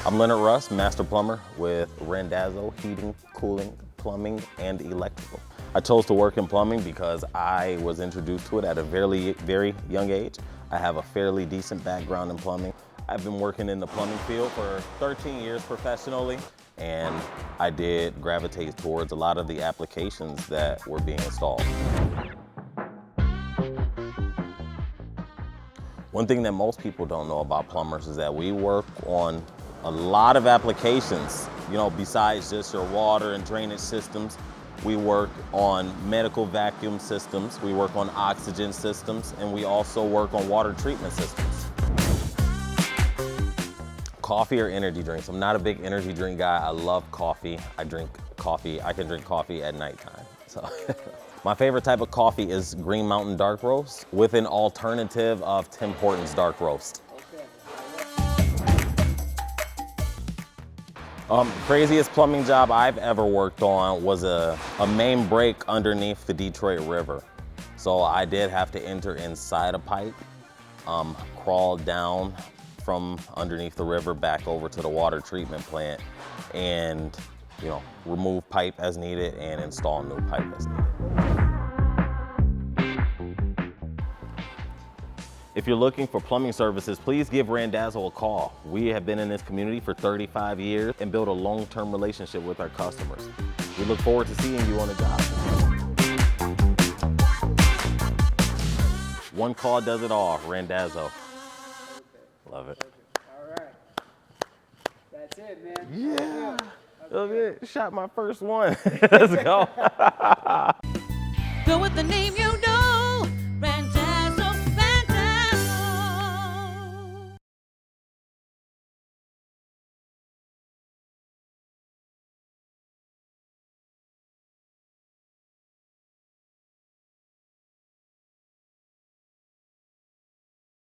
I'm Leonard Russ, Master Plumber with Randazzo Heating, Cooling, Plumbing, and Electrical. I chose to work in plumbing because I was introduced to it at a very young age. I have a fairly decent background in plumbing. I've been working in the plumbing field for 13 years professionally, and I did gravitate towards a lot of the applications that were being installed. One thing that most people don't know about plumbers is that we work on a lot of applications, besides just your water and drainage systems. We work on medical vacuum systems, we work on oxygen systems, and we also work on water treatment systems. Coffee or energy drinks? I'm not a big energy drink guy. I love coffee. I drink coffee. I can drink coffee at nighttime. So my favorite type of coffee is Green Mountain Dark Roast with an alternative of Tim Hortons Dark Roast. Craziest plumbing job I've ever worked on was a main break underneath the Detroit River. So I did have to enter inside a pipe, crawl down from underneath the river back over to the water treatment plant and, remove pipe as needed and install new pipe as needed. If you're looking for plumbing services, please give Randazzo a call. We have been in this community for 35 years and built a long-term relationship with our customers. We look forward to seeing you on the job. One call does it all, Randazzo. Okay. Love it. All right. That's it, man. Yeah. Okay. Shot my first one. Let's go. Go with the name you